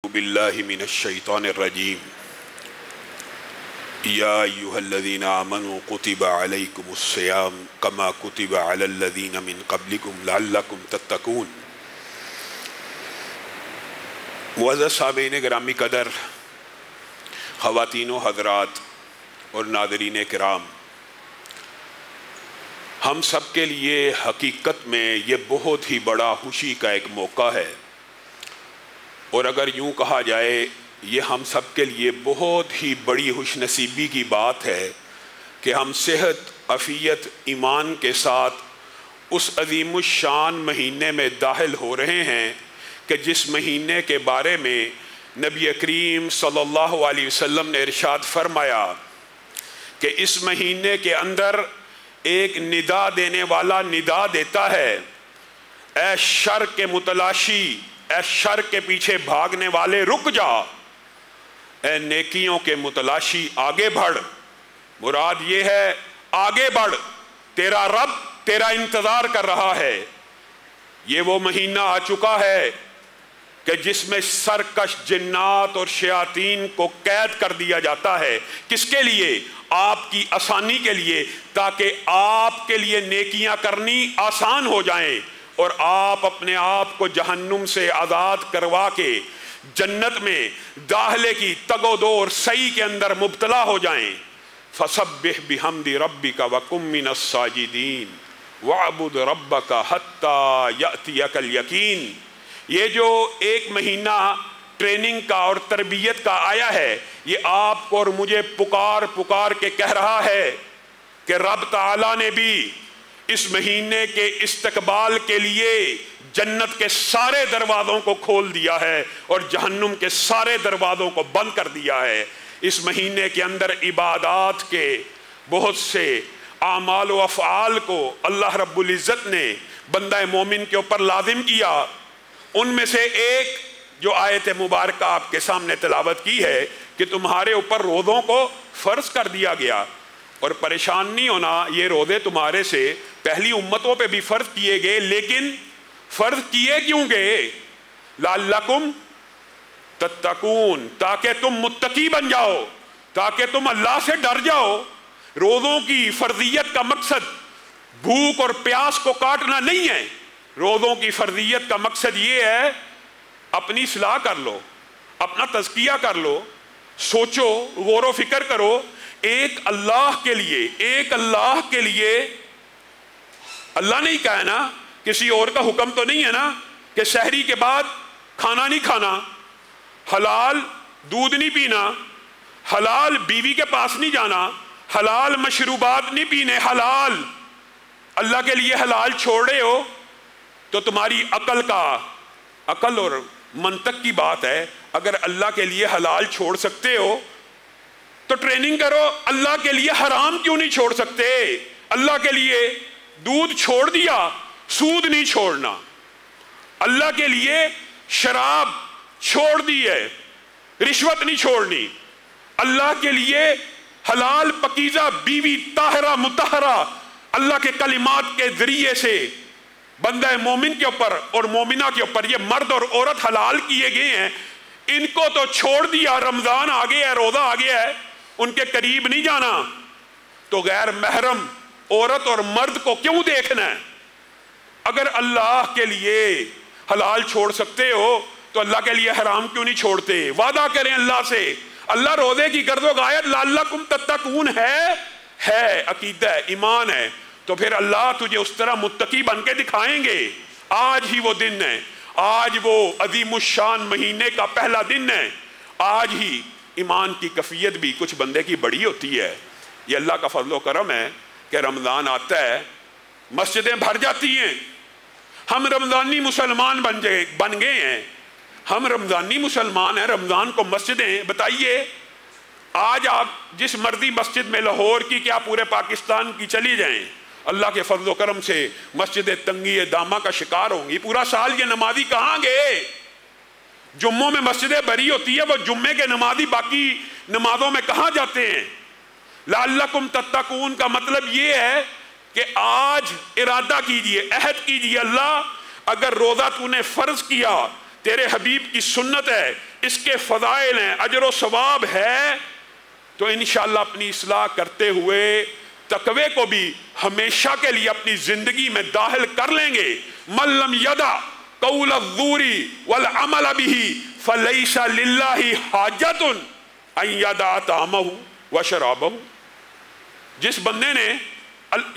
باللہ من الشیطان الرجیم یا ایہا الذین آمنوا کتب علیکم الصیام کما کتب علی الذین من قبلکم لعلکم تتقون۔ معزز سامعین گرامی قدر، خواتین و حضرات اور ناظرین کرام، ہم سب کے لیے حقیقت میں یہ بہت ہی بڑا خوشی کا ایک موقع ہے، اور اگر یوں کہا جائے یہ ہم سب کے لیے بہت ہی بڑی خوش نصیبی کی بات ہے کہ ہم صحت، عافیت، ایمان کے ساتھ اس عظیم الشان مہینے میں داخل ہو رہے ہیں کہ جس مہینے کے بارے میں نبی کریم صلی اللہ علیہ وسلم نے ارشاد فرمایا کہ اس مہینے کے اندر ایک ندا دینے والا ندا دیتا ہے، اے شر کے متلاشی، اے شر کے پیچھے بھاگنے والے رک جا، اے نیکیوں کے متلاشی آگے بڑھ۔ مراد یہ ہے آگے بڑھ، تیرا رب تیرا انتظار کر رہا ہے۔ یہ وہ مہینہ آ چکا ہے کہ جس میں سرکش جنات اور شیاطین کو قید کر دیا جاتا ہے۔ کس کے لیے؟ آپ کی آسانی کے لیے، تاکہ آپ کے لیے نیکیاں کرنی آسان ہو جائیں اور آپ اپنے آپ کو جہنم سے آزاد کروا کے جنت میں داخلے کی تگ و دو اور سعی کے اندر مبتلا ہو جائیں۔ فسبح بحمد ربک وکن من الساجدین واعبد ربک حتی یأتیک الیقین۔ یہ جو ایک مہینہ ٹریننگ کا اور تربیت کا آیا ہے، یہ آپ کو اور مجھے پکار پکار کے کہہ رہا ہے کہ رب تعالیٰ نے بھی اس مہینے کے استقبال کے لیے جنت کے سارے دروازوں کو کھول دیا ہے اور جہنم کے سارے دروازوں کو بند کر دیا ہے۔ اس مہینے کے اندر عبادات کے بہت سے اعمال و افعال کو اللہ رب العزت نے بندہ مومن کے اوپر لازم کیا۔ ان میں سے ایک جو آیت مبارکہ آپ کے سامنے تلاوت کی ہے کہ تمہارے اوپر روزوں کو فرض کر دیا گیا، اور پریشان نہیں ہونا، یہ روزے تمہارے سے پہلی امتوں پہ بھی فرض کیے گئے، لیکن فرض کیے کیوں گئے؟ لعلکم تتقون، تاکہ تم متقی بن جاؤ، تاکہ تم اللہ سے ڈر جاؤ۔ روزوں کی فرضیت کا مقصد بھوک اور پیاس کو کاٹنا نہیں ہے۔ روزوں کی فرضیت کا مقصد یہ ہے اپنی اصلاح کر لو، اپنا تزکیہ کر لو، سوچو، غور و فکر کرو، ایک اللہ کے لیے، ایک اللہ کے لیے۔ اللہ نے ہی کہا ہے نا، کسی اور کا حکم تو نہیں ہے نا کہ سحری کے بعد کھانا نہیں کھانا، حلال دودھ نہیں پینا، حلال بیوی کے پاس نہیں جانا، حلال مشروبات نہیں پینے، حلال۔ اللہ کے لیے حلال چھوڑ رہے ہو تو تمہاری عقل اور منطق کی بات ہے۔ اگر اللہ کے لیے حلال چھوڑ سکتے ہو تو ٹریننگ کرو، اللہ کے لیے حرام کیوں نہیں چھوڑ سکتے؟ اللہ کے لیے دودھ چھوڑ دیا، سود نہیں چھوڑنا۔ اللہ کے لیے شراب چھوڑ دی ہے، رشوت نہیں چھوڑنی۔ اللہ کے لیے حلال پکیزہ بیوی طاہرہ مطہرہ اللہ کے کلمات کے ذریعے سے بندہ مومن کے اوپر اور مومنہ کے اوپر یہ مرد اور عورت حلال کیے گئے ہیں، ان کو تو چھوڑ دیا۔ رمضان آ گیا ہے، روزہ آ گیا ہے، ان کے قریب نہیں جانا، تو غیر محرم عورت اور مرد کو کیوں دیکھنا ہے؟ اگر اللہ کے لیے حلال چھوڑ سکتے ہو تو اللہ کے لیے حرام کیوں نہیں چھوڑتے؟ وعدہ کریں اللہ سے۔ اللہ روزے کی گرد و غایت لعلکم تتقون ہے عقیدہ ہے، ایمان ہے، تو پھر اللہ تجھے اس طرح متقی بن کے دکھائیں گے۔ آج ہی وہ دن ہے، آج وہ عظیم الشان مہینے کا پہلا دن ہے۔ آج ہی ایمان کی کیفیت بھی کچھ بندے کی بڑی ہوتی ہے۔ یہ اللہ کا فضل و کرم ہے کہ رمضان آتا ہے، مسجدیں بھر جاتی ہیں، ہم رمضانی مسلمان بن گئے ہیں، ہم رمضانی مسلمان ہیں۔ رمضان کو مسجدیں، بتائیے آج آپ جس مرضی مسجد میں، لاہور کی کیا پورے پاکستان کی چلی جائیں، اللہ کے فضل و کرم سے مسجد تنگی دامہ کا شکار ہوں گی۔ پورا سال یہ نمازی کہاں گئے؟ جمعوں میں مسجدیں بھری ہوتی ہے، وہ جمعے کے نمازی باقی نمازوں میں کہاں جاتے ہیں؟ لعلکم تتقون کا مطلب یہ ہے کہ آج ارادہ کیجئے، عہد کیجئے، اللہ اگر روزہ تو نے فرض کیا تیرے حبیب کی سنت ہے، اس کے فضائل ہیں، اجر و ثواب ہے، تو انشاءاللہ اپنی اصلاح کرتے ہوئے تقوی کو بھی ہمیشہ کے لیے اپنی زندگی میں داخل کر لیں گے۔ من لم یدع قول الزور والعمل به فلیس للہ حاجۃ ان یدع طعامہ وشرابہ۔ جس بندے نے،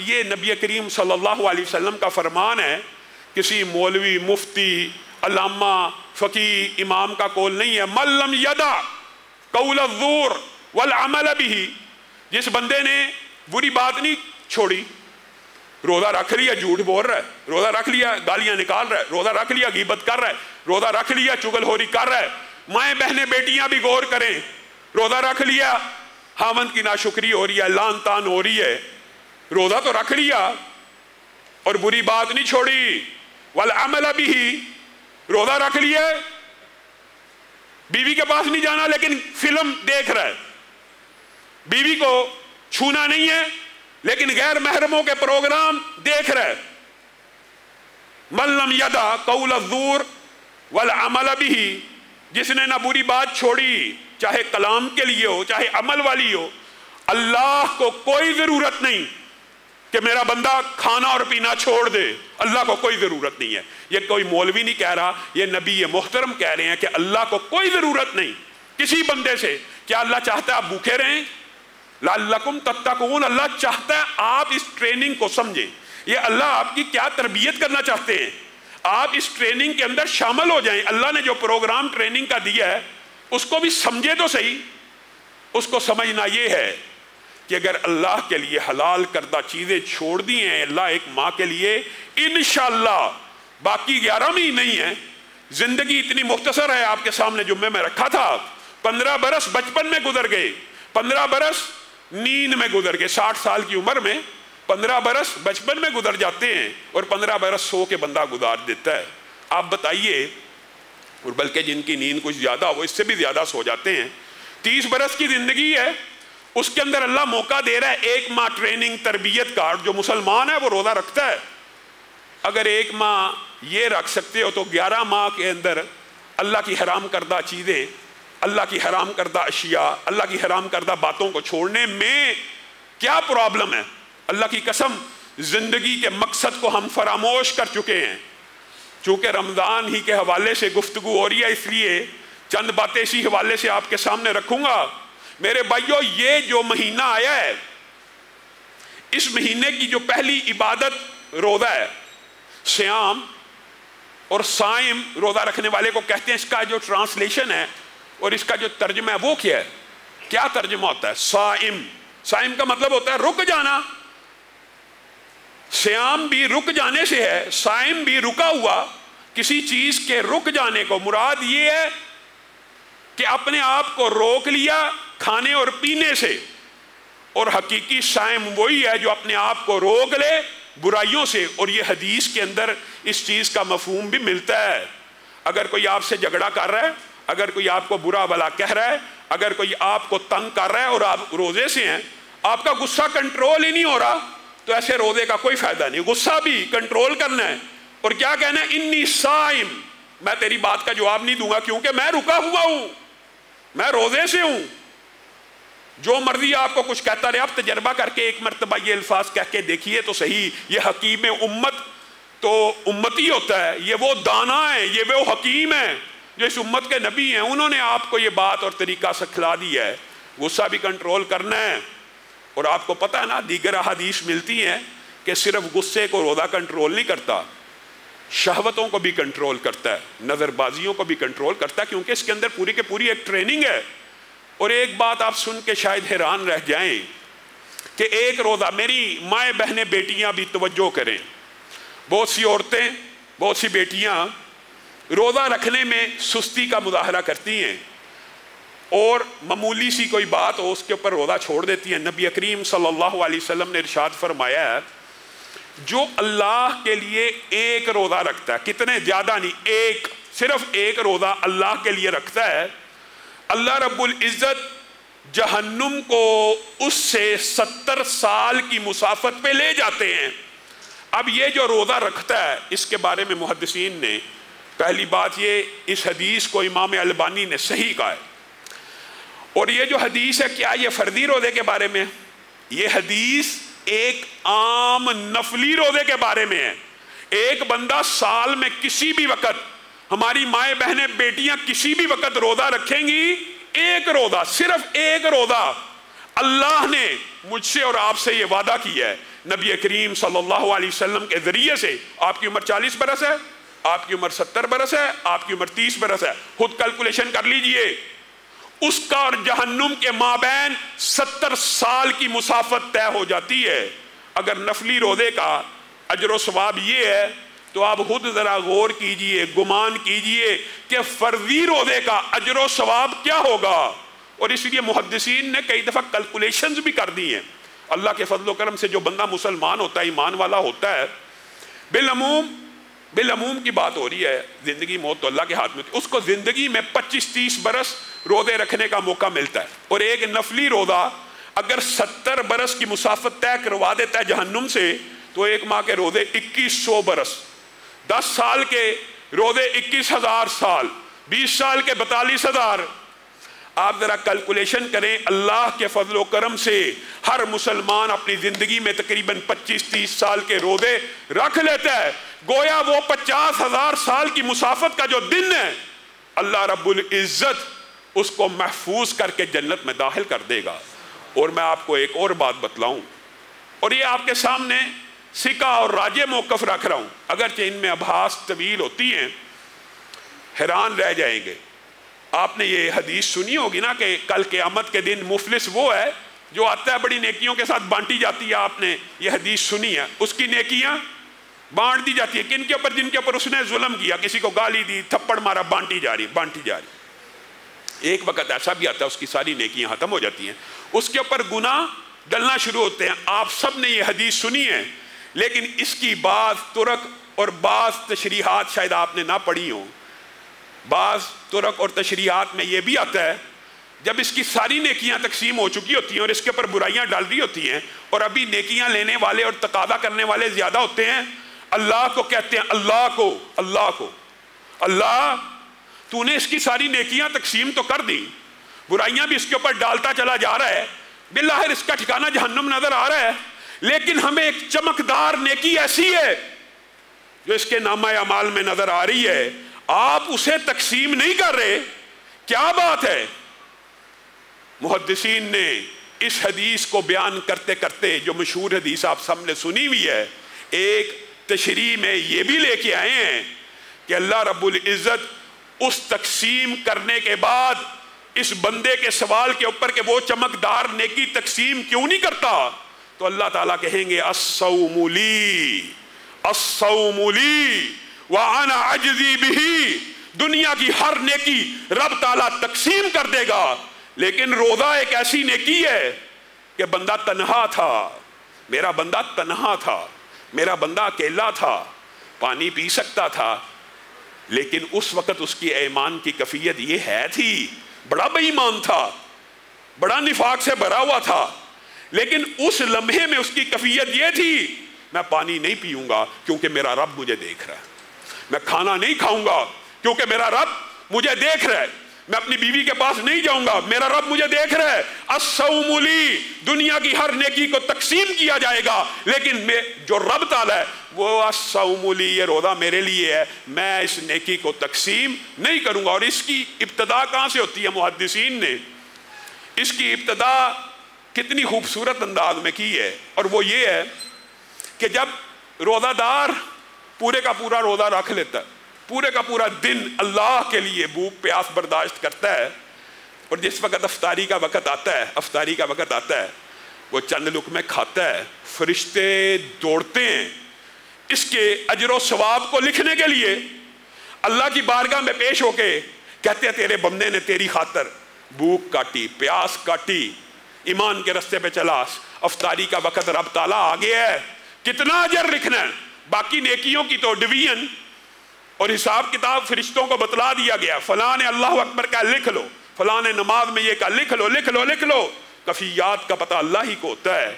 یہ نبی کریم صلی اللہ علیہ وسلم کا فرمان ہے، کسی مولوی، مفتی، علامہ، فقیہ، امام کا قول نہیں ہے، من لم یدع قول الزور والعمل به، جس بندے نے بری بات نہیں چھوڑی، روزہ رکھ لیا جھوٹ بول رہا ہے، روزہ رکھ لیا گالیاں نکال رہا ہے، روزہ رکھ لیا غیبت کر رہا ہے، روزہ رکھ لیا چغل خوری کر رہا ہے، مائیں بہنیں بیٹیاں بھی غور کریں، روزہ رکھ لیا خاوند کی ناشکری ہو رہی ہے، لان تان ہو رہی ہے، روزہ تو رکھ لیا اور بری بات نہیں چھوڑی، والعمل به، روزہ رکھ لیا، بیوی کے پاس نہیں جانا لیکن فلم دیکھ رہا ہے، بیوی کو چھونا نہیں ہے لیکن غیر محرموں کے پروگرام دیکھ رہا ہے۔ من لم یدع قول الزور والعمل به، جس نے نہ بری بات چھوڑی، چاہے کلام کے لیے ہو چاہے عمل والی ہو، اللہ کو کوئی ضرورت نہیں کہ میرا بندہ کھانا اور پینا چھوڑ دے، اللہ کو کوئی ضرورت نہیں ہے۔ یہ کوئی مولوی نہیں کہہ رہا، یہ نبی محترم کہہ رہے ہیں کہ اللہ کو کوئی ضرورت نہیں کسی بندے سے۔ کیا اللہ چاہتا ہے آپ بھوکے رہیں؟ لعلکم تتقون، اللہ چاہتا ہے آپ اس ٹریننگ کو سمجھیں، یہ اللہ آپ کی کیا تربیت کرنا چاہتے ہیں، آپ اس ٹریننگ کے اندر شامل ہو جائیں۔ اللہ نے جو پروگرام ٹریننگ کا دیا ہے اس کو بھی سمجھے تو صحیح۔ اس کو سمجھنا یہ ہے کہ اگر اللہ کے لیے حلال کردہ چیزیں چھوڑ دی ہیں، اللہ ایک ماں کے لیے انشاءاللہ، باقی 11 مہینے ہی ہیں، زندگی اتنی مختصر ہے، آپ کے سامنے جمعے میں رکھا تھا، 15 برس بچپن میں گزر گئے، 15 برس نیند میں گزر گئے، 60 سال کی عمر میں 15 برس بچپن میں گزر جاتے ہیں اور 15 برس سو کے بندہ گزار دیتا ہے۔ آپ بتائیے، اور بلکہ جن کی نیند کچھ زیادہ وہ اس سے بھی زیادہ سو جاتے ہیں، 30 برس کی زندگی ہے، اس کے اندر اللہ موقع دے رہا ہے ایک ماہ ٹریننگ تربیت کا۔ جو مسلمان ہے وہ روزہ رکھتا ہے، اگر ایک ماہ یہ رکھ سکتے ہو تو 11 ماہ کے اندر اللہ کی حرام کردہ چیزیں، اللہ کی حرام کردہ اشیاء، اللہ کی حرام کردہ باتوں کو چھوڑنے میں کیا پرابلم ہے؟ اللہ کی قسم، زندگی کے مقصد کو ہم فراموش کر چکے ہیں۔ چونکہ رمضان ہی کے حوالے سے گفتگو ہو رہی ہے، اس لیے چند باتیں اسی حوالے سے آپ کے سامنے رکھوں گا۔ میرے بھائیو، یہ جو مہینہ آیا ہے، اس مہینے کی جو پہلی عبادت روزہ ہے، صیام، اور صائم روزہ رکھنے والے کو کہتے ہیں، اس کا جو ٹرانسلیشن ہے اور اس کا جو ترجمہ ہے وہ کیا ہے؟ کیا ترجمہ ہوتا ہے؟ صائم، صائم کا مطلب ہوتا ہے رک جانا۔ صیام بھی رک جانے سے ہے، صائم بھی رکا ہوا، کسی چیز کے رک جانے کو مراد یہ ہے کہ اپنے آپ کو روک لیا کھانے اور پینے سے، اور حقیقی صائم وہی ہے جو اپنے آپ کو روک لے برائیوں سے، اور یہ حدیث کے اندر اس چیز کا مفہوم بھی ملتا ہے۔ اگر کوئی آپ سے جھگڑا کر رہا ہے، اگر کوئی آپ کو برا بھلا کہہ رہا ہے، اگر کوئی آپ کو تنگ کر رہا ہے اور آپ روزے سے ہیں، آپ کا غصہ کنٹرول ہی نہیں ہو رہا، تو ایسے روزے کا کوئی فائدہ نہیں۔ غصہ بھی کنٹرول کرنا ہے اور کیا کہنا ہے؟ انی صائم، میں تیری بات کا جواب نہیں دوں گا کیونکہ میں رکا ہوا ہوں، میں روزے سے ہوں۔ جو مرضی آپ کو کچھ کہتا رہے، آپ تجربہ کر کے ایک مرتبہ یہ الفاظ کہہ کے دیکھیے تو صحیح، یہ حکیم امت تو امتی ہوتا ہے، یہ وہ دانا ہے، یہ وہ حکیم ہے جو اس امت کے نبی ہیں، انہوں نے آپ کو یہ بات اور طریقہ سکھلا دی ہے۔ غصہ بھی کنٹرول کرنا ہے، اور آپ کو پتہ ہے نا، دیگر احادیث ملتی ہیں کہ صرف غصے کو روزہ کنٹرول نہیں کرتا، شہوتوں کو بھی کنٹرول کرتا ہے، نظر بازیوں کو بھی کنٹرول کرتا ہے، کیونکہ اس کے اندر پوری کے پوری ایک ٹریننگ ہے۔ اور ایک بات آپ سن کے شاید حیران رہ جائیں کہ ایک روزہ، میری مائیں بہنیں بیٹیاں بھی توجہ کریں، بہت سی عورتیں، بہت سی بیٹیاں روزہ رکھنے میں سستی کا مظاہرہ کرتی ہیں اور معمولی سی کوئی بات ہو اس کے اوپر روزہ چھوڑ دیتی ہیں۔ نبی کریم صلی اللہ علیہ وسلم نے ارشاد فرمایا ہے، جو اللہ کے لیے ایک روزہ رکھتا ہے، کتنے؟ زیادہ نہیں، ایک، صرف ایک روزہ اللہ کے لیے رکھتا ہے، اللہ رب العزت جہنم کو اس سے 70 سال کی مسافت پہ لے جاتے ہیں۔ اب یہ جو روزہ رکھتا ہے، اس کے بارے میں محدثین نے پہلی بات یہ، اس حدیث کو امام البانی نے صحیح کہا ہے، اور یہ جو حدیث ہے کیا یہ فردی روزے کے بارے میں؟ یہ حدیث ایک عام نفلی روزے کے بارے میں ہے۔ ایک بندہ سال میں کسی بھی وقت، ہماری مائیں بہنیں بیٹیاں کسی بھی وقت روزہ رکھیں گی، ایک روزہ، صرف ایک روزہ، اللہ نے مجھ سے اور آپ سے یہ وعدہ کیا ہے نبی کریم صلی اللہ علیہ وسلم کے ذریعے سے۔ آپ کی عمر 40 برس ہے، آپ کی عمر 70 برس ہے، آپ کی عمر 30 برس ہے، خود کیلکولیشن کر لیجئے، اس کا اور جہنم کے مابین 70 سال کی مسافت طے ہو جاتی ہے۔ اگر نفلی روزے کا اجر و ثواب یہ ہے تو آپ خود ذرا غور کیجئے، گمان کیجئے کہ فرضی روزے کا اجر و ثواب کیا ہوگا۔ اور اس لیے محدثین نے کئی دفعہ کیلکولیشنز بھی کر دی ہیں۔ اللہ کے فضل و کرم سے جو بندہ مسلمان ہوتا ہے، ایمان والا ہوتا ہے، بالعموم کی بات ہو رہی ہے، زندگی موت تو اللہ کے ہاتھ میں، اس کو زندگی میں 25-30 برس روزے رکھنے کا موقع ملتا ہے، اور ایک نفلی روزہ اگر 70 برس کی مسافت طے کروا دیتا ہے جہنم سے، تو ایک ماہ کے روزے 2100 برس، 10 سال کے روزے 21,000 سال، 20 سال کے 42,000۔ آپ ذرا کیلکولیشن کریں، اللہ کے فضل و کرم سے ہر مسلمان اپنی زندگی میں تقریباً 25-30 سال کے روزے رکھ لیتا ہے، گویا وہ 50,000 سال کی مسافت کا جو دن ہے، اللہ رب العزت اس کو محفوظ کر کے جنت میں داخل کر دے گا۔ اور میں آپ کو ایک اور بات بتلاؤں، اور یہ آپ کے سامنے سکہ اور راجع موقف رکھ رہا ہوں، اگرچہ ان میں ابحاث طویل ہوتی ہیں، حیران رہ جائیں گے۔ آپ نے یہ حدیث سنی ہوگی نا کہ کل قیامت کے دن مفلس وہ ہے جو آتا ہے بڑی نیکیوں کے ساتھ بانٹی جاتی ہے، آپ نے یہ حدیث سنی ہے، اس کی نیکیاں بانٹ دی جاتی ہے، کن کے اوپر؟ جن کے اوپر اس نے ظلم کیا، کسی کو گالی دی، تھپڑ مارا، بانٹی جا رہی۔ ایک وقت ایسا بھی آتا ہے اس کی ساری نیکیاں ختم ہو جاتی ہیں، اس کے اوپر گناہ ڈلنا شروع ہوتے ہیں۔ آپ سب نے یہ حدیث سنی ہے، لیکن اس کی بعض طرق اور بعض تشریحات شاید آپ نے نہ پڑھی ہوں۔ بعض طرق اور تشریحات میں یہ بھی آتا ہے جب اس کی ساری نیکیاں تقسیم ہو چکی ہوتی ہیں اور اس کے اوپر برائیاں ڈال رہی ہوتی ہیں، اور ابھی نیکیاں لینے والے اور تقاضا کرنے والے زیادہ ہوتے ہیں، اللہ کو کہتے ہیں، اللہ تو نے اس کی ساری نیکیاں تقسیم تو کر دی، برائیاں بھی اس کے اوپر ڈالتا چلا جا رہا ہے، بالآخر اس کا ٹھکانہ جہنم نظر آ رہا ہے، لیکن ہمیں ایک چمکدار نیکی ایسی ہے جو اس کے نامہ اعمال میں نظر آ رہی ہے، آپ اسے تقسیم نہیں کر رہے، کیا بات ہے؟ محدثین نے اس حدیث کو بیان کرتے کرتے جو مشہور حدیث آپ سب نے سنی ہوئی ہے، ایک تشریح میں یہ بھی لے کے آئے ہیں کہ اللہ رب العزت اس تقسیم کرنے کے بعد اس بندے کے سوال کے اوپر کہ وہ چمکدار نیکی تقسیم کیوں نہیں کرتا، تو اللہ تعالیٰ کہیں گے الصوم لی وَأَنَا عَجْزِي بِهِ، دنیا کی ہر نیکی رب تعالیٰ تقسیم کر دے گا، لیکن روزہ ایک ایسی نیکی ہے کہ بندہ تنہا تھا، میرا بندہ تنہا تھا، میرا بندہ اکیلا تھا، پانی پی سکتا تھا، لیکن اس وقت اس کی ایمان کی کیفیت یہ ہے تھی، بڑا بے ایمان تھا، بڑا نفاق سے بھرا ہوا تھا، لیکن اس لمحے میں اس کی کیفیت یہ تھی، میں پانی نہیں پیوں گا کیونکہ میرا رب مجھے دیکھ رہا ہے، میں کھانا نہیں کھاؤں گا کیونکہ میرا رب مجھے دیکھ رہا ہے، میں اپنی بیوی کے پاس نہیں جاؤں گا، میرا رب مجھے دیکھ رہا ہے۔ الصوم لی، دنیا کی ہر نیکی کو تقسیم کیا جائے گا، لیکن جو رب تعالیٰ ہے وہ الصوم لی، یہ روزہ میرے لیے ہے، میں اس نیکی کو تقسیم نہیں کروں گا۔ اور اس کی ابتدا کہاں سے ہوتی ہے؟ محدثین نے اس کی ابتدا کتنی خوبصورت انداز میں کی ہے، اور وہ یہ ہے کہ جب روزہ دار پورے کا پورا روزہ رکھ لیتا ہے، پورے کا پورا دن اللہ کے لیے بھوک پیاس برداشت کرتا ہے، اور جس وقت افطاری کا وقت آتا ہے وہ چند لقمے کھاتا ہے، فرشتے دوڑتے ہیں اس کے اجر و ثواب کو لکھنے کے لیے، اللہ کی بارگاہ میں پیش ہو کے کہتے ہیں تیرے بندے نے تیری خاطر بھوک کاٹی، پیاس کاٹی، ایمان کے رستے پہ چلا، افطاری کا وقت رب تعالیٰ آ گیا ہے، کتنا اجر لکھنا ہے؟ باقی نیکیوں کی تو ڈویژن اور حساب کتاب فرشتوں کو بتلا دیا گیا، فلاں نے اللہ اکبر کا لکھ لو، فلاں نے نماز میں یہ کہا لکھ لو، کفیات کا پتہ اللہ ہی کو ہوتا ہے۔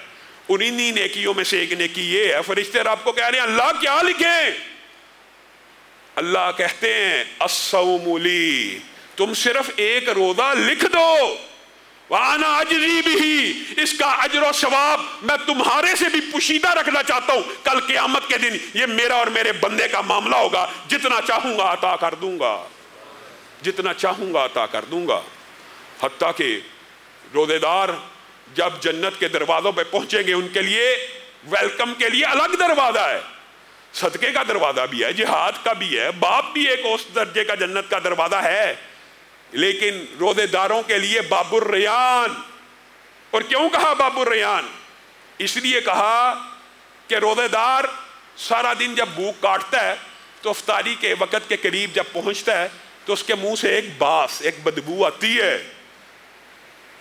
انہی نیکیوں میں سے ایک نیکی یہ ہے، فرشتے رب کو کہہ رہے ہیں اللہ کیا لکھیں؟ اللہ کہتے ہیں الصوم لی، تم صرف ایک روزہ لکھ دو، وَأَنَا أَجْزِي بِهِ، اس کا اجر و ثواب میں تمہارے سے بھی پوشیدہ رکھنا چاہتا ہوں، کل قیامت کے دن یہ میرا اور میرے بندے کا معاملہ ہوگا، جتنا چاہوں گا عطا کر دوں گا، جتنا چاہوں گا عطا کر دوں گا۔ حتیٰ کہ روزے دار جب جنت کے دروازوں پہ پہنچیں گے ان کے لیے ویلکم کے لیے الگ دروازہ ہے، صدقے کا دروازہ بھی ہے، جہاد کا بھی ہے، باپ بھی ایک اس درجے کا جنت کا دروازہ ہے، لیکن روزے داروں کے لیے باب الریان۔ اور کیوں کہا باب الریان؟ اس لیے کہا کہ روزے دار سارا دن جب بھوک کاٹتا ہے تو افطاری کے وقت کے قریب جب پہنچتا ہے تو اس کے منہ سے ایک باس، ایک بدبو آتی ہے،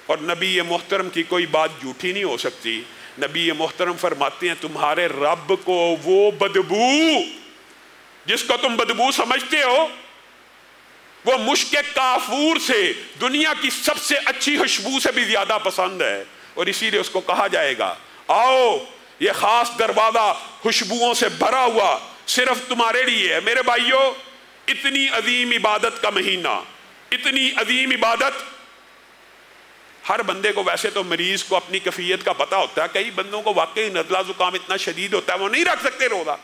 اور نبی محترم کی کوئی بات جھوٹی نہیں ہو سکتی۔ نبی محترم فرماتے ہیں تمہارے رب کو وہ بدبو جس کو تم بدبو سمجھتے ہو وہ مشک کافور سے، دنیا کی سب سے اچھی خوشبو سے بھی زیادہ پسند ہے، اور اسی لیے اس کو کہا جائے گا آؤ یہ خاص دروازہ خوشبوؤں سے بھرا ہوا صرف تمہارے لیے ہے۔ میرے بھائیو، اتنی عظیم عبادت کا مہینہ، اتنی عظیم عبادت، ہر بندے کو ویسے تو مریض کو اپنی کیفیت کا پتہ ہوتا ہے، کئی بندوں کو واقعی نزلہ زکام اتنا شدید ہوتا ہے وہ نہیں رکھ سکتے روزہ،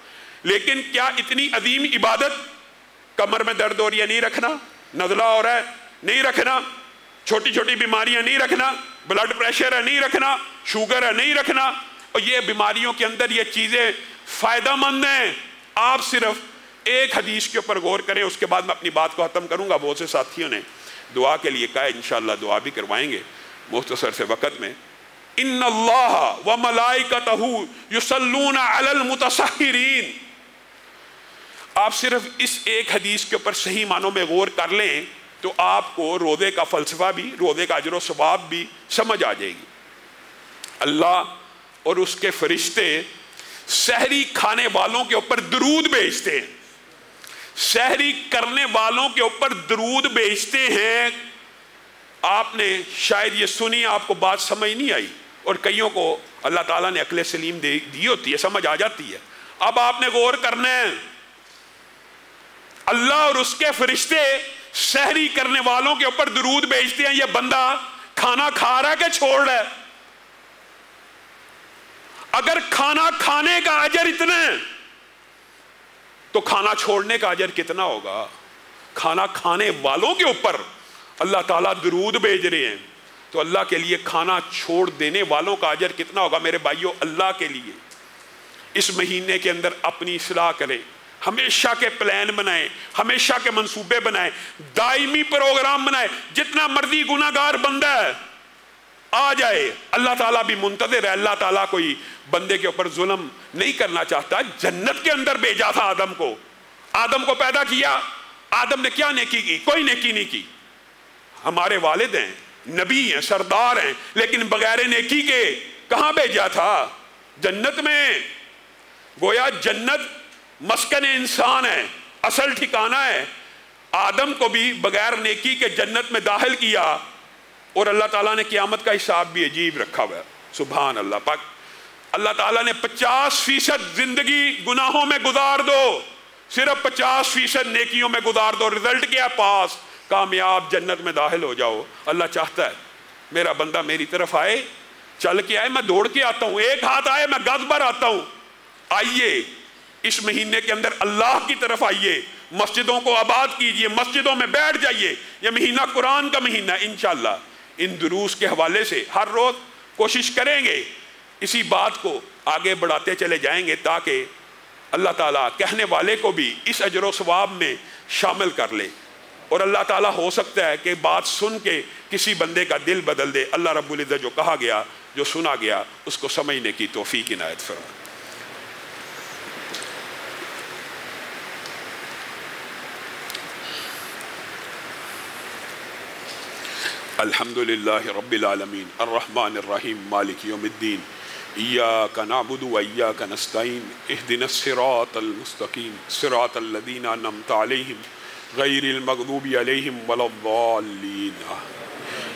لیکن کیا اتنی عظیم عبادت، کمر میں درد ہو رہی ہے نہیں رکھنا، نزلہ ہو رہا ہے نہیں رکھنا، چھوٹی چھوٹی بیماریاں نہیں رکھنا، بلڈ پریشر ہے نہیں رکھنا، شوگر ہے نہیں رکھنا، اور یہ بیماریوں کے اندر یہ چیزیں فائدہ مند ہیں۔ آپ صرف ایک حدیث کے اوپر غور کریں، اس کے بعد میں اپنی بات کو ختم کروں گا۔ بہت سے ساتھیوں نے دعا کے لیے کہا ہے، انشاءاللہ دعا بھی کروائیں گے مختصر سے وقت میں۔ ان اللہ وملائکتہ یصلون علی المتسحرین، آپ صرف اس ایک حدیث کے اوپر صحیح معنوں میں غور کر لیں تو آپ کو روزے کا فلسفہ بھی، روزے کا اجر و ثواب بھی سمجھ آ جائے گی۔ اللہ اور اس کے فرشتے سحری کھانے والوں کے اوپر درود بھیجتے ہیں، سحری کرنے والوں کے اوپر درود بھیجتے ہیں۔ آپ نے شاید یہ سنی، آپ کو بات سمجھ نہیں آئی، اور کئیوں کو اللہ تعالیٰ نے عقل سلیم دی ہوتی ہے، سمجھ آ جاتی ہے۔ اب آپ نے غور کرنا ہے، اللہ اور اس کے فرشتے سحری کرنے والوں کے اوپر درود بھیجتے ہیں۔ یہ بندہ کھانا کھا رہا ہے کہ چھوڑ رہا ہے؟ اگر کھانا کھانے کا اجر اتنا ہے تو کھانا چھوڑنے کا اجر کتنا ہوگا؟ کھانا کھانے والوں کے اوپر اللہ تعالیٰ درود بھیج رہے ہیں تو اللہ کے لیے کھانا چھوڑ دینے والوں کا اجر کتنا ہوگا؟ میرے بھائیوں، اللہ کے لیے اس مہینے کے اندر اپنی اصلاح کریں، ہمیشہ کے پلان بنائیں، ہمیشہ کے منصوبے بنائیں، دائمی پروگرام بنائیں۔ جتنا مرضی گناہ گار بندہ ہے آ جائے، اللہ تعالیٰ بھی منتظر ہے۔ اللہ تعالیٰ کوئی بندے کے اوپر ظلم نہیں کرنا چاہتا۔ جنت کے اندر بھیجا تھا آدم کو پیدا کیا، آدم نے کیا نیکی کی؟ کوئی نیکی نہیں کی۔ ہمارے والد ہیں، نبی ہیں، سردار ہیں، لیکن بغیر نیکی کے کہاں بھیجا تھا؟ جنت میں۔ گویا جنت مسکن انسان ہے، اصل ٹھکانہ ہے۔ آدم کو بھی بغیر نیکی کے جنت میں داخل کیا، اور اللہ تعالیٰ نے قیامت کا حساب بھی عجیب رکھا ہوا ہے۔ سبحان اللہ پاک۔ اللہ تعالیٰ نے 50% زندگی گناہوں میں گزار دو، صرف 50% نیکیوں میں گزار دو، رزلٹ کیا؟ پاس، کامیاب، جنت میں داخل ہو جاؤ۔ اللہ چاہتا ہے میرا بندہ میری طرف آئے، چل کے آئے، میں دوڑ کے آتا ہوں، ایک ہاتھ آئے میں گز بھر آتا ہوں۔ آئیے اس مہینے کے اندر اللہ کی طرف آئیے، مسجدوں کو آباد کیجئے، مسجدوں میں بیٹھ جائیے۔ یہ مہینہ قرآن کا مہینہ ہے۔ انشاءاللہ ان دروس کے حوالے سے ہر روز کوشش کریں گے، اسی بات کو آگے بڑھاتے چلے جائیں گے تاکہ اللہ تعالیٰ کہنے والے کو بھی اس اجر و ثواب میں شامل کر لے، اور اللہ تعالیٰ ہو سکتا ہے کہ بات سن کے کسی بندے کا دل بدل دے۔ اللہ رب العزت جو کہا گیا، جو سنا گیا، اس کو سمجھنے کی توفیق عنایت فرمائے۔ الحمدللہ رب العالمین الرحمن الرحیم مالک یوم الدین ایاک نعبد و ایاک نستعین اہدنا الصراط المستقیم صراط الذین انعمت علیہم غیر المغضوب علیہم ولا الضالین۔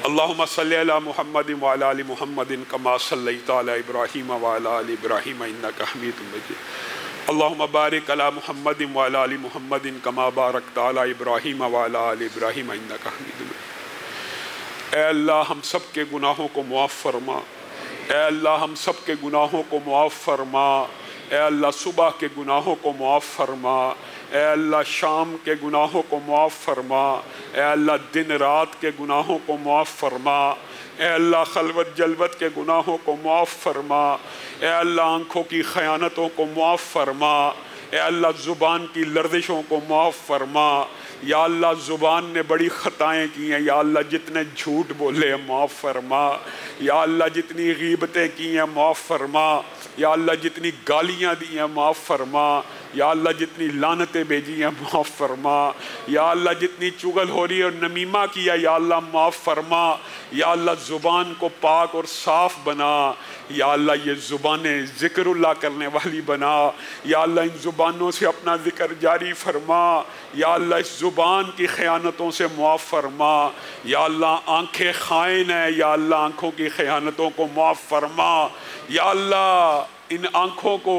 اللہم صلی علی محمد وعلی آل محمد کما صلیت علی ابراہیم وعلی آل ابراہیم انک حمید مجید۔ اللہم بارک علی محمد وعلی آل محمد کما بارکت علی ابراہیم وعلی آل ابراہیم انک حمید مجید۔ اے اللہ ہم سب کے گناہوں کو معاف فرما، اے اللہ ہم سب کے گناہوں کو معاف فرما، اے اللہ صبح کے گناہوں کو معاف فرما، اے اللہ شام کے گناہوں کو معاف فرما، اے اللہ دن رات کے گناہوں کو معاف فرما، اے اللہ خلوت جلوت کے گناہوں کو معاف فرما، اے اللہ آنکھوں کی خیانتوں کو معاف فرما، اے اللہ زبان کی لرزشوں کو معاف فرما، یا اللہ زبان نے بڑی خطائیں کی ہیں، یا اللہ جتنے جھوٹ بولے ہیں معاف فرما، یا اللہ جتنی غیبتیں کی ہیں معاف فرما، یا اللہ جتنی گالیاں دی ہیں معاف فرما، یا اللہ جتنی لعنتیں بھیجی ہیں معاف فرما، یا اللہ جتنی چغل ہو رہی ہے اور نمیمہ کیا یا اللہ معاف فرما، یا اللہ زبان کو پاک اور صاف بنا، یا اللہ یہ زبانیں ذکر اللہ کرنے والی بنا، یا اللہ ان زبانوں سے اپنا ذکر جاری فرما، یا اللہ اس زبان کی خیانتوں سے معاف فرما، یا اللہ آنکھیں خائن ہیں، یا اللہ آنکھوں کی خیانتوں کو معاف فرما، یا اللہ ان آنکھوں کو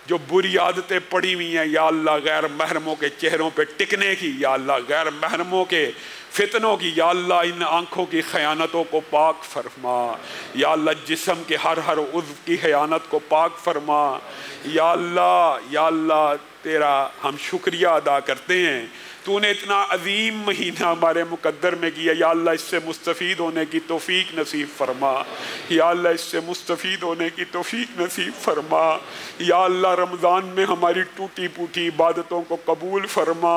جو بری عادتیں پڑی ہوئی ہیں یا اللہ غیر محرموں کے چہروں پہ ٹکنے کی، یا اللہ غیر محرموں کے فتنوں کی، یا اللہ ان آنکھوں کی خیانتوں کو پاک فرما، یا اللہ جسم کے ہر عضو کی خیانت کو پاک فرما، یا اللہ تیرا ہم شکریہ ادا کرتے ہیں، تو نے اتنا عظیم مہینہ ہمارے مقدر میں کیا، یا اللہ اس سے مستفید ہونے کی توفیق نصیب فرما، یا اللہ اس سے مستفید ہونے کی توفیق نصیب فرما، یا اللہ رمضان میں ہماری ٹوٹی پوٹی عبادتوں کو قبول فرما،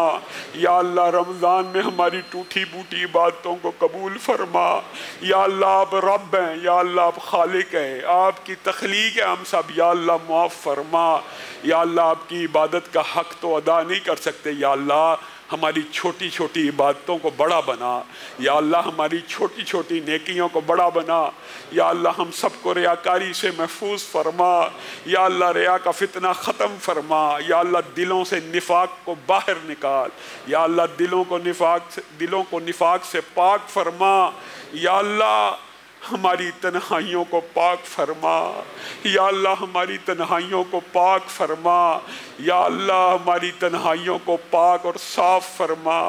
یا اللہ رمضان میں ہماری ٹوٹی پوٹی عبادتوں کو قبول فرما، یا اللہ آپ رب ہیں، یا اللہ آپ خالق ہیں، آپ کی تخلیق ہے ہم سب، یا اللہ معاف فرما، یا اللہ آپ کی عبادت کا حق تو ادا نہیں کر سکتے، یا اللہ ہماری چھوٹی چھوٹی عبادتوں کو بڑا بنا، یا اللہ ہماری چھوٹی چھوٹی نیکیوں کو بڑا بنا، یا اللہ ہم سب کو ریاکاری سے محفوظ فرما، یا اللہ ریا کا فتنہ ختم فرما، یا اللہ دلوں سے نفاق کو باہر نکال، یا اللہ دلوں کو نفاق سے پاک فرما، یا اللہ ہماری تنہائیوں کو پاک فرما، یا اللہ ہماری تنہائیوں کو پاک فرما، یا اللہ ہماری تنہائیوں کو پاک اور صاف فرما،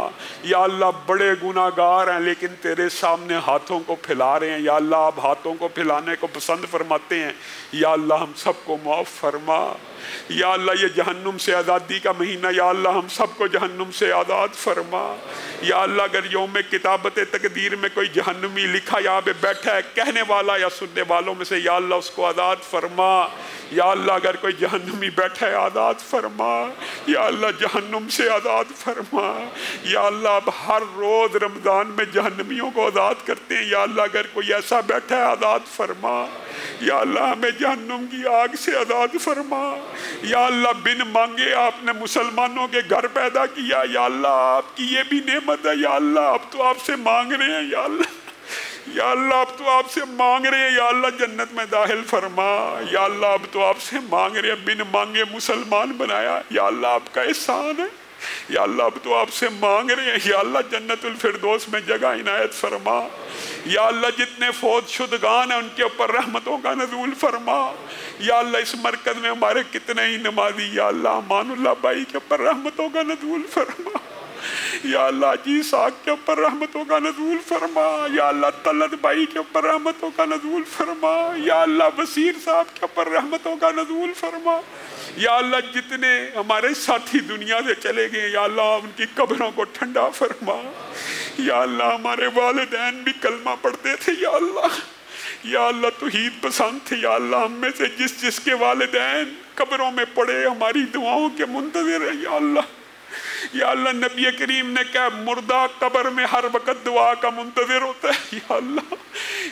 یا اللہ بڑے گناہگار ہیں لیکن تیرے سامنے ہاتھوں کو پھیلا رہے ہیں، یا اللہ آپ ہاتھوں کو پھیلانے کو پسند فرماتے ہیں، یا اللہ ہم سب کو معاف فرما، یا اللہ یہ جہنم سے آزادی کا مہینہ، یا اللہ ہم سب کو جہنم سے آزاد فرما، یا اللہ اگر یوم کتابت تقدیر میں کوئی جہنمی لکھا یہاں پہ بیٹھا ہے کہنے والا یا سننے والوں میں سے، یا اللہ اس کو آزاد فرما، یا اللہ اگر کوئی جہنمی بیٹھا ہے آزاد فرما، یا اللہ جہنم سے آزاد فرما، یا اللہ اب ہر روز رمضان میں جہنمیوں کو آزاد کرتے ہیں، یا اللہ اگر کوئی ایسا بیٹھا ہے آزاد فرما، یا اللہ ہمیں جہنم کی آگ سے آزاد فرما، یا اللہ بن مانگے آپ نے مسلمانوں کے گھر پیدا کیا، یا اللہ آپ کی یہ بھی نعمت ہے، یا اللہ اب تو آپ سے مانگ رہے ہیں، یا اللہ اب تو آپ سے مانگ رہے ہیں، یا اللہ جنت میں داخل فرما، یا اللہ اب تو آپ سے مانگ رہے ہیں، بن مانگے مسلمان بنایا، یا اللہ آپ کا احسان ہے، یا اللہ اب تو آپ سے مانگ رہے ہیں، یا اللہ جنت الفردوس میں جگہ عنایت فرما، یا اللہ جتنے فوت شدگان ہیں ان کے اوپر رحمتوں کا نزول فرما، یا اللہ اس مرکز میں ہمارے کتنے ہی نمازی، یا اللہ امان اللہ بھائی کے اوپر رحمتوں کا نزول فرما، یا اللہ جی صاحب کے اوپر رحمتوں کا نزول فرما، یا اللہ طلعت بھائی کے اوپر رحمتوں کا نزول فرما، یا اللہ بصیر صاحب کے اوپر رحمتوں کا نزول فرما، یا اللہ جتنے ہمارے ساتھی دنیا سے چلے گئے یا اللہ ان کی قبروں کو ٹھنڈا فرما، یا اللہ ہمارے والدین بھی کلمہ پڑھتے تھے، یا اللہ توحید پسند تھے، یا اللہ ہم میں سے جس کے والدین قبروں میں پڑے ہماری دعاؤں کے منتظر ہیں، یا اللہ نبی کریم نے کہا مردہ قبر میں ہر وقت دعا کا منتظر ہوتا ہے،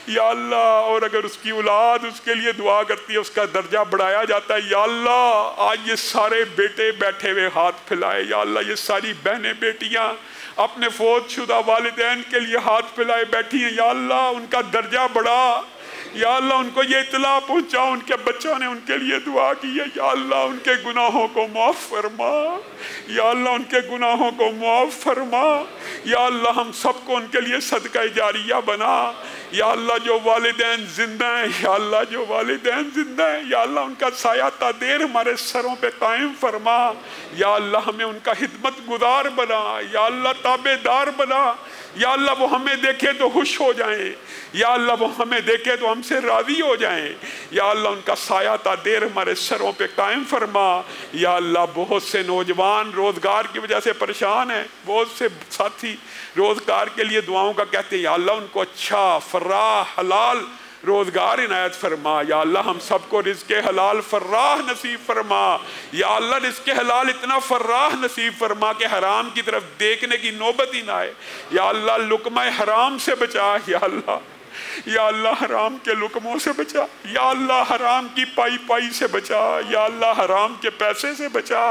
یا اللہ اور اگر اس کی اولاد اس کے لیے دعا کرتی ہے اس کا درجہ بڑھایا جاتا ہے، یا اللہ آج یہ سارے بیٹے بیٹھے ہوئے ہاتھ پھیلائے، یا اللہ یہ ساری بہنیں بیٹیاں اپنے فوت شدہ والدین کے لیے ہاتھ پھیلائے بیٹھی ہیں، یا اللہ ان کا درجہ بڑھا، یا اللہ ان کو یہ اطلاع پہنچا ان کے بچوں نے ان کے لیے دعا کی ہے، یا اللہ ان کے گناہوں کو معاف فرما، یا اللہ ان کے گناہوں کو معاف فرما، یا اللہ ہم سب کو ان کے لیے صدقہ جاریہ بنا، یا اللہ جو والدین زندہ ہیں، یا اللہ جو والدین زندہ ہیں، یا اللہ ان کا سایہ تا دیر ہمارے سروں پہ قائم فرما، یا اللہ ہمیں ان کا خدمت گزار بنا، یا اللہ تابع دار بنا، یا اللہ وہ ہمیں دیکھے تو خوش ہو جائیں، یا اللہ وہ ہمیں دیکھے تو ہم سے راضی ہو جائیں، یا اللہ ان کا سایہ تا دیر ہمارے سروں پہ قائم فرما۔ یا اللہ بہت سے نوجوان روزگار کی وجہ سے پریشان ہیں، بہت سے ساتھی روزگار کے لیے دعاؤں کا کہتے ہیں، یا اللہ ان کو اچھا فراح حلال روزگار عنایت فرما، یا اللہ ہم سب کو رزق حلال فراح نصیب فرما، یا اللہ رزق حلال اتنا فراح نصیب فرما کہ حرام کی طرف دیکھنے کی نوبت ہی نہ آئے، یا اللہ لقمہ حرام سے بچا، یا اللہ حرام کے لقموں سے بچا، یا اللہ حرام کی پائی پائی سے بچا، یا اللہ حرام کے پیسے سے بچا،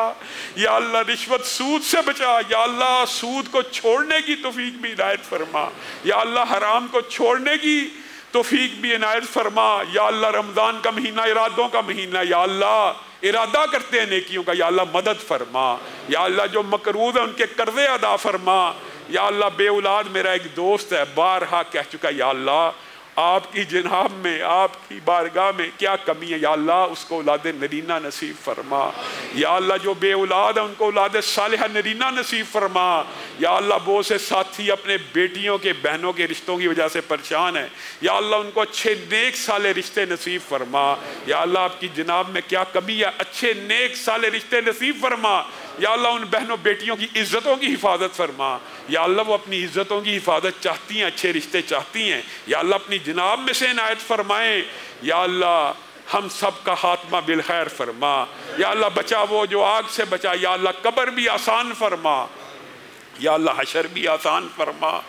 یا اللہ رشوت سود سے بچا، یا اللہ سود کو چھوڑنے کی توفیق بھی عنایت فرما، یا اللہ حرام کو چھوڑنے کی توفیق بھی عنایت فرما، یا اللہ رمضان کا مہینہ ارادوں کا مہینہ، یا اللہ ارادہ کرتے ہیں نیکیوں کا، یا اللہ مدد فرما، یا اللہ جو مقروض ہیں ان کے قرضے ادا فرما، یا اللہ بے اولاد میرا ایک دوست ہے بارہا کہہ چکا، یا اللہ آپ کی جناب میں آپ کی بارگاہ میں کیا کمی ہے، یا اللہ اس کو اولاد نرینہ نصیب فرما، یا اللہ جو بے اولاد ہیں ان کو اولاد صالحہ نرینہ نصیب فرما، یا اللہ بہت سے ساتھی اپنے بیٹیوں کے بہنوں کے رشتوں کی وجہ سے پریشان ہیں، یا اللہ ان کو اچھے نیک صالح رشتے نصیب فرما، یا اللہ آپ کی جناب میں کیا کمی ہے، اچھے نیک صالح رشتے نصیب فرما، یا اللہ ان بہنوں بیٹیوں کی عزتوں کی حفاظت فرما، یا اللہ وہ اپنی عزتوں کی حفاظت چاہتی ہیں، اچھے رشتے چاہتی ہیں، یا اللہ اپنی جناب میں سے عنایت فرمائیں، یا اللہ ہم سب کا خاتمہ بالخیر فرما، یا اللہ بچا وہ جو آگ سے بچا، یا اللہ قبر بھی آسان فرما، یا اللہ حشر بھی آسان فرما،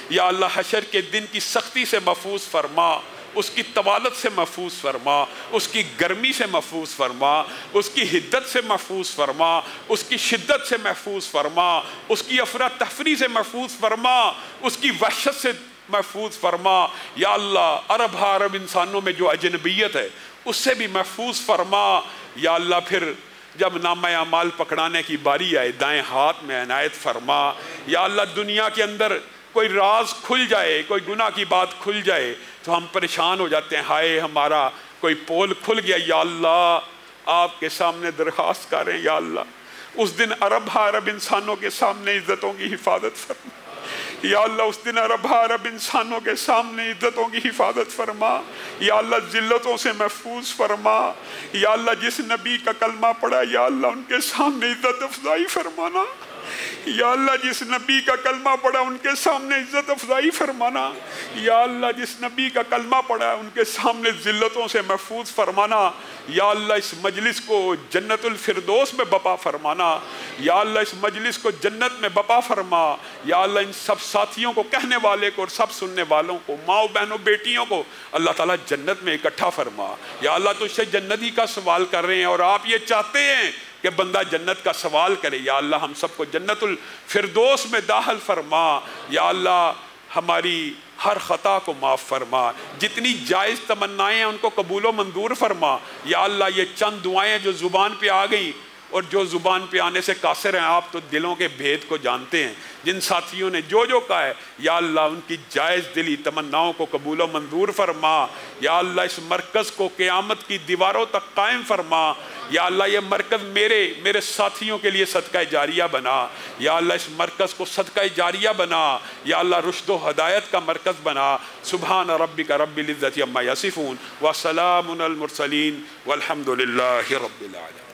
یا اللہ حشر کے دن کی سختی سے محفوظ فرما، اس کی طوالت سے محفوظ فرما، اس کی گرمی سے محفوظ فرما، اس کی حدت سے محفوظ فرما، اس کی شدت سے محفوظ فرما، اس کی افراتفری سے محفوظ فرما، اس کی وحشت سے محفوظ فرما، یا اللہ عرب انسانوں میں جو اجنبیت ہے اس سے بھی محفوظ فرما، یا اللہ پھر جب نامہ اعمال پکڑانے کی باری آئے دائیں ہاتھ میں عنایت فرما، یا اللہ دنیا کے اندر کوئی راز کھل جائے، کوئی گناہ کی بات کھل جائے تو ہم پریشان ہو جاتے ہیں، ہائے ہمارا کوئی پول کھل گیا، یا اللہ آپ کے سامنے درخواست کریں، یا اللہ اس دن عرب انسانوں کے سامنے عزتوں کی حفاظت فرما، یا اللہ اس دن عرب انسانوں کے سامنے عزتوں کی حفاظت فرما، یا اللہ ذلتوں سے محفوظ فرما، یا اللہ جس نبی کا کلمہ پڑھا یا اللہ ان کے سامنے عزت افزائی فرمانا، یا اللہ جس نبی کا کلمہ پڑھا ان کے سامنے عزت افزائی فرمانا، یا اللہ جس نبی کا کلمہ پڑھا ان کے سامنے ذلتوں سے محفوظ فرمانا، یا اللہ اس مجلس کو جنت الفردوس میں بپا فرمانا، یا اللہ اس مجلس کو جنت میں بپا فرما، یا اللہ ان سب ساتھیوں کو کہنے والے کو اور سب سننے والوں کو ماں بہنوں بیٹیوں کو اللہ تعالیٰ جنت میں اکٹھا فرما، یا اللہ تجھ سے جنت ہی کا سوال کر رہے ہیں اور آپ یہ چاہتے ہیں کہ بندہ جنت کا سوال کرے، یا اللہ ہم سب کو جنت الفردوس میں داخل فرما، یا اللہ ہماری ہر خطا کو معاف فرما، جتنی جائز تمنائیں ہیں ان کو قبول و منظور فرما، یا اللہ یہ چند دعائیں جو زبان پہ آ گئیں اور جو زبان پہ آنے سے قاصر ہیں، آپ تو دلوں کے بھید کو جانتے ہیں، جن ساتھیوں نے جو کہا ہے یا اللہ ان کی جائز دلی تمناؤں کو قبول و منظور فرما، یا اللہ اس مرکز کو قیامت کی دیواروں تک قائم فرما، یا اللہ یہ مرکز میرے ساتھیوں کے لیے صدقہ جاریہ بنا، یا اللہ اس مرکز کو صدقہ جاریہ بنا، یا اللہ رشد و ہدایت کا مرکز بنا۔ سبحان ربک رب العزت عما یصفون وسلام علی المرسلین والحمد للہ رب العالمین۔